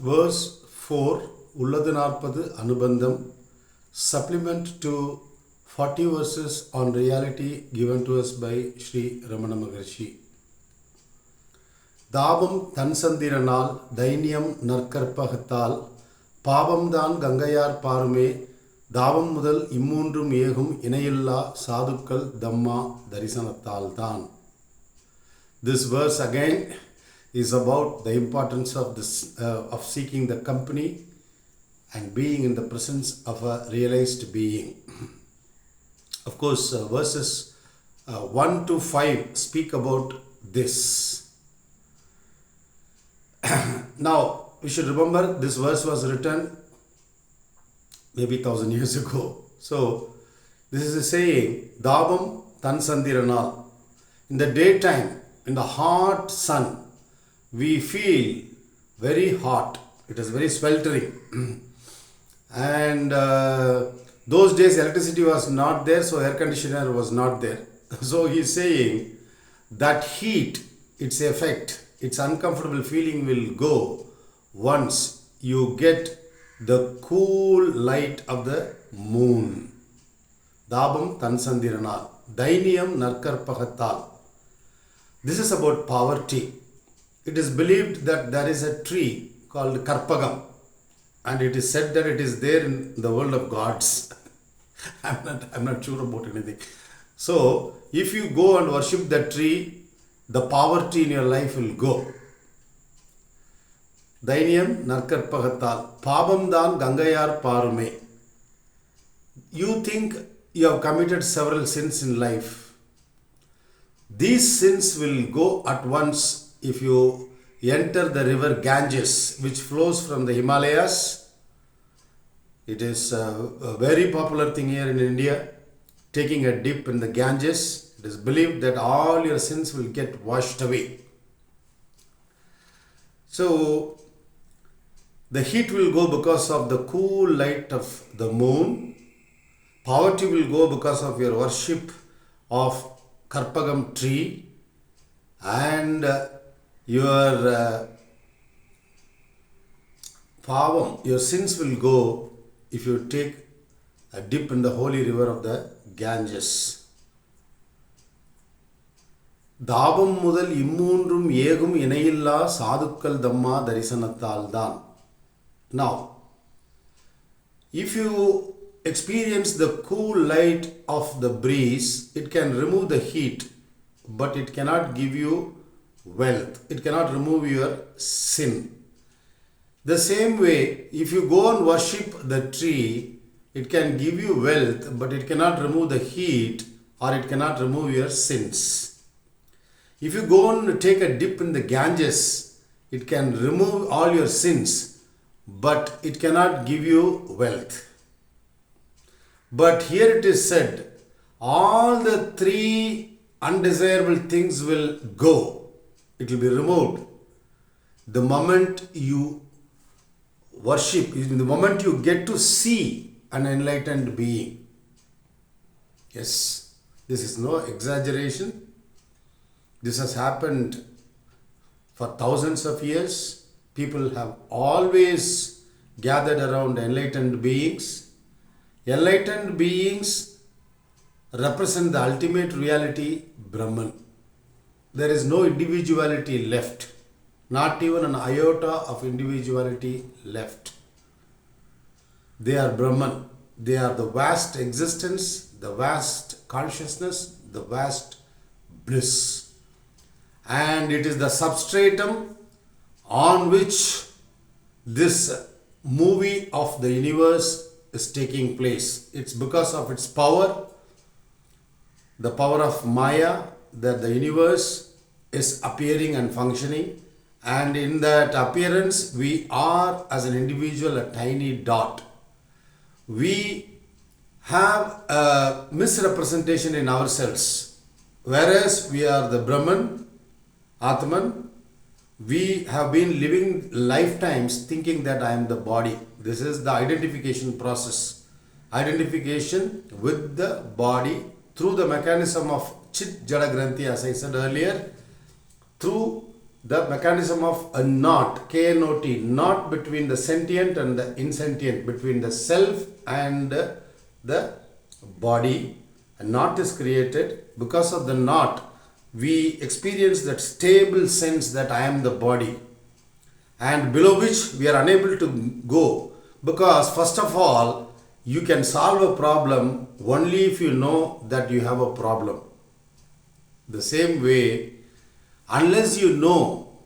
Verse 4, உள்ளது 40 அனுபந்தம், supplement to 40 verses on reality given to us by Sri Ramana Maharshi. தாபம் தன் சந்திரனால் தைன்யம் நற்கற்பகத்தால் பாவம்தான் கங்கையார் பாருமே தாபம் முதல் இம்மூன்றும் ஏகும் இணையில்லா சாதுக்கள் தம்மா தரிசனத்தால் தான். This verse again is about the importance of this of seeking the company and being in the presence of a realized being. Of course, verses 1 to 5 speak about this. Now, we should remember this verse was written maybe 1000 years ago. So, this is a saying, Dabam Tan Sandiranal. In the daytime, in the hot sun, we feel very hot. It is very sweltering. And those days electricity was not there, so air conditioner was not there. So he is saying that heat, its effect, its uncomfortable feeling will go once you get the cool light of the moon. Dabam Tansandiranal. Dainiyam Narkarpagatal. This is about poverty. It is believed that there is a tree called Karpagam, and it is said that it is there in the world of gods. I'm not sure about anything. So, if you go and worship that tree, the poverty in your life will go. Dainiyam Narkarpagatal. Pabamdan Gangayar Parume. You think you have committed several sins in life. These sins will go at once if you enter the river Ganges, which flows from the Himalayas. It is a very popular thing here in India, taking a dip in the Ganges. It is believed that all your sins will get washed away. So, the heat will go because of the cool light of the moon. Poverty will go because of your worship of Karpagam tree. And your your sins will go if you take a dip in the holy river of the Ganges. தாபம் முதல் இம்மூன்றும் ஏகும் இணையில்லா சாதுக்கள் தம்மா தரிசனத்தால் தான். Now, if you experience the cool light of the breeze, it can remove the heat, but it cannot give you wealth. It cannot remove your sin. The same way, if you go and worship the tree, it can give you wealth, but it cannot remove the heat, or it cannot remove your sins. If you go and take a dip in the Ganges, it can remove all your sins, but it cannot give you wealth. But here it is said, all the three undesirable things will go. It will be removed. The moment you worship, the moment you get to see an enlightened being. Yes, this is no exaggeration. This has happened for thousands of years. People have always gathered around enlightened beings. Enlightened beings represent the ultimate reality, Brahman. There is no individuality left, not even an iota of individuality left. They are Brahman. They are the vast existence, the vast consciousness, the vast bliss. And it is the substratum on which this movie of the universe is taking place. It's because of its power, the power of Maya, that the universe is appearing and functioning, and in that appearance we are as an individual a tiny dot. We have a misrepresentation in ourselves, whereas we are the Brahman, Atman. We have been living lifetimes thinking that I am the body. This is the identification process. Identification with the body through the mechanism of Chit Jada Granthi, as I said earlier, through the mechanism of a knot, K-N-O-T, knot between the sentient and the insentient, between the self and the body. A knot is created. Because of the knot, we experience that stable sense that I am the body, and below which we are unable to go, because first of all, you can solve a problem only if you know that you have a problem. The same way, unless you know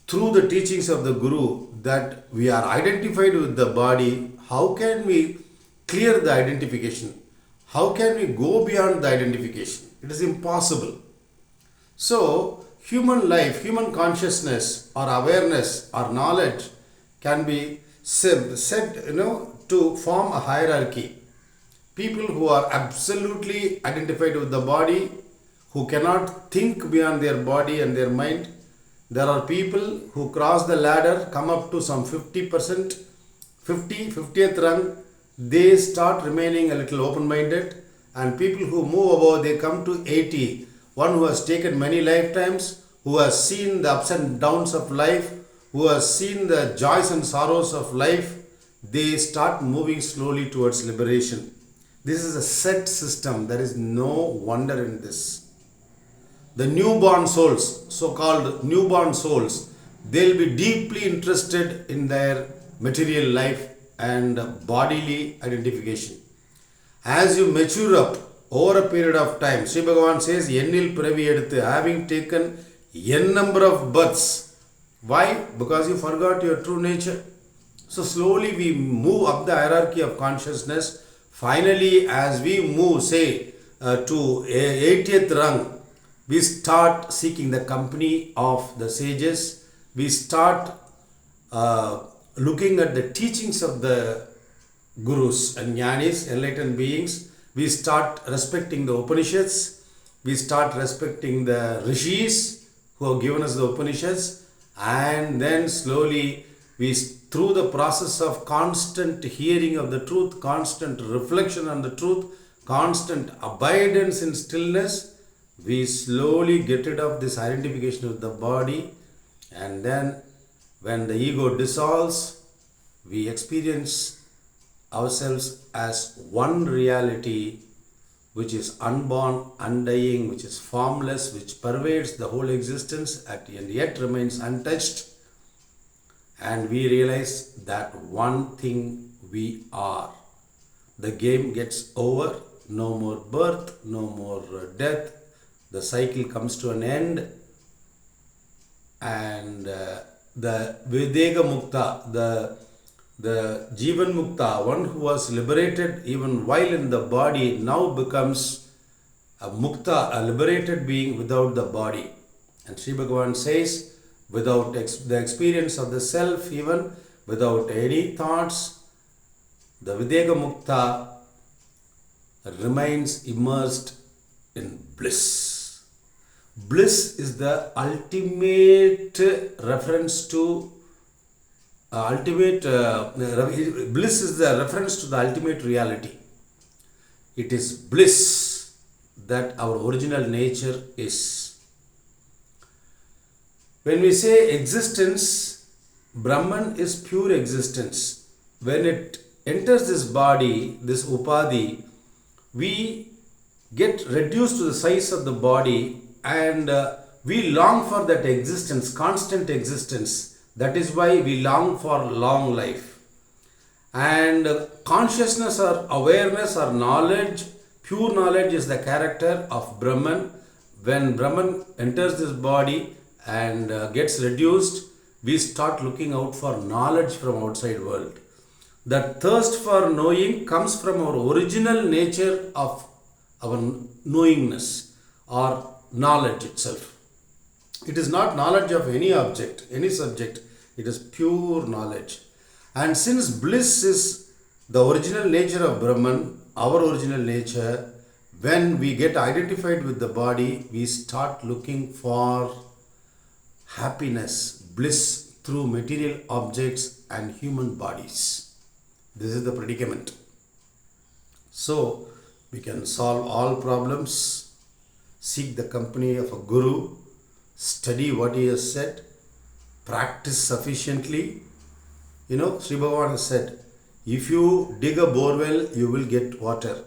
through the teachings of the Guru that we are identified with the body, how can we clear the identification? How can we go beyond the identification? It is impossible. So, human life, human consciousness or awareness or knowledge can be said, to form a hierarchy. People who are absolutely identified with the body, who cannot think beyond their body and their mind. There are people who cross the ladder, come up to some 50%, 50th rung, they start remaining a little open-minded, and people who move above, they come to 80. One who has taken many lifetimes, who has seen the ups and downs of life, who has seen the joys and sorrows of life, they start moving slowly towards liberation. This is a set system. There is no wonder in this. The newborn souls, so-called newborn souls, they'll be deeply interested in their material life and bodily identification. As you mature up over a period of time, Sri Bhagavan says, Yennil Piravi Eduthu, having taken n number of births. Why? Because you forgot your true nature. So slowly we move up the hierarchy of consciousness. Finally, as we move, say, to 80th rung, we start seeking the company of the sages. We start looking at the teachings of the gurus and jnanis, enlightened beings. We start respecting the Upanishads. We start respecting the rishis who have given us the Upanishads. And then slowly, through the process of constant hearing of the truth, constant reflection on the truth, constant abidance in stillness, we slowly get rid of this identification with the body, and then when the ego dissolves, we experience ourselves as one reality, which is unborn, undying, which is formless, which pervades the whole existence and yet remains untouched. And we realize that one thing we are. The game gets over, no more birth, no more death. The cycle comes to an end, and the Vedega Mukta, the Jivan Mukta, one who was liberated even while in the body, now becomes a Mukta, a liberated being without the body. And Sri Bhagavan says, without the experience of the self, even without any thoughts, the Vedega Mukta remains immersed in bliss. Bliss is the ultimate reference to bliss is the reference to the ultimate reality. It is bliss that our original nature is. When we say existence, Brahman is pure existence. When it enters this body, this upadhi, we get reduced to the size of the body, and we long for that existence, constant existence. That is why we long for long life. And consciousness or awareness or knowledge, pure knowledge is the character of Brahman. When Brahman enters this body and gets reduced, we start looking out for knowledge from outside world. That thirst for knowing comes from our original nature of our knowingness or knowledge itself. It is not knowledge of any object, any subject. It is pure knowledge. And since bliss is the original nature of Brahman, our original nature, when we get identified with the body, we start looking for happiness, bliss through material objects and human bodies. This is the predicament. So, we can solve all problems, seek the company of a guru, study what he has said, practice sufficiently. Sri Bhagavan has said, if you dig a borewell, you will get water.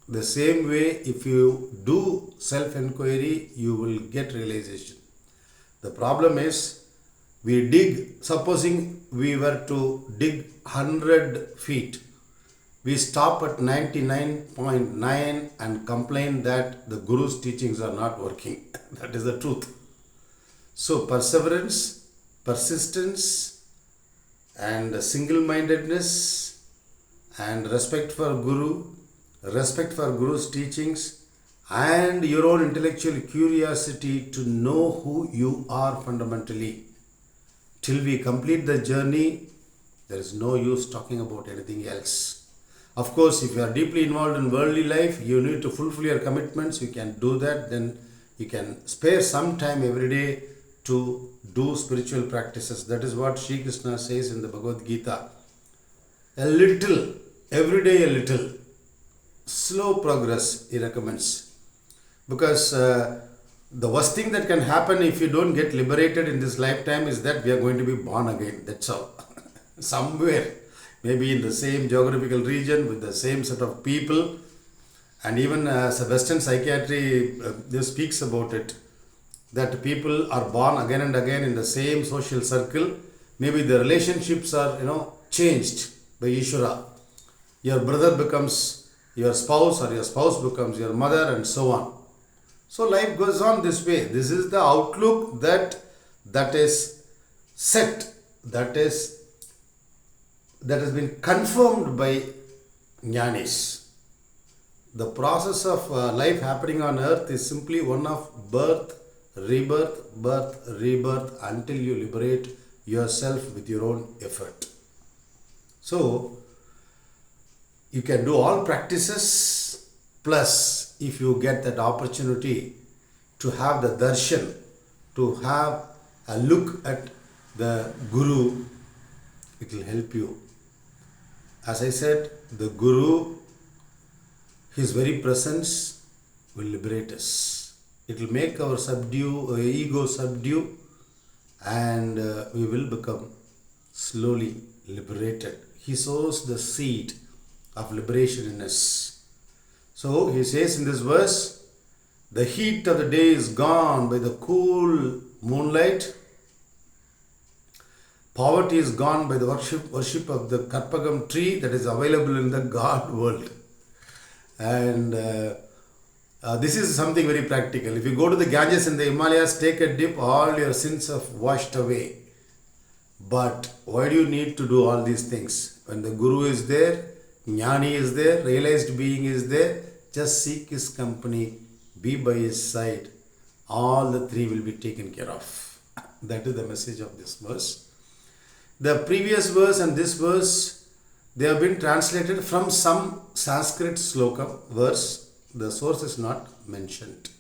The same way, if you do self-inquiry, you will get realization. The problem is, we dig, supposing we were to dig 100 feet, we stop at 99.9 and complain that the Guru's teachings are not working. That is the truth. So perseverance, persistence, and single-mindedness, and respect for Guru's teachings, and your own intellectual curiosity to know who you are fundamentally. Till we complete the journey, there is no use talking about anything else. Of course, if you are deeply involved in worldly life, you need to fulfill your commitments. You can do that. Then you can spare some time every day to do spiritual practices. That is what Sri Krishna says in the Bhagavad Gita. A little, every day a little. Slow progress, he recommends. Because the worst thing that can happen if you don't get liberated in this lifetime is that we are going to be born again. That's all. Somewhere. Maybe in the same geographical region with the same set of people. And even Western psychiatry speaks about it. That people are born again and again in the same social circle. Maybe the relationships are, changed by Ishvara. Your brother becomes your spouse, or your spouse becomes your mother, and so on. So life goes on this way. This is the outlook that is set, that has been confirmed by jnanis. The process of life happening on earth is simply one of birth, rebirth, birth, rebirth, until you liberate yourself with your own effort. So, you can do all practices, plus if you get that opportunity to have the darshan, to have a look at the Guru, it will help you. As I said, the Guru, his very presence will liberate us. It will make our ego subdue, and we will become slowly liberated. He sows the seed of liberation in us. So he says in this verse, the heat of the day is gone by the cool moonlight. Poverty is gone by the worship of the Karpagam tree that is available in the God world. And this is something very practical. If you go to the Ganges in the Himalayas, take a dip, all your sins are washed away. But why do you need to do all these things? When the Guru is there, jnani is there, realized being is there, just seek his company, be by his side. All the three will be taken care of. That is the message of this verse. The previous verse and this verse, they have been translated from some Sanskrit sloka verse. The source is not mentioned.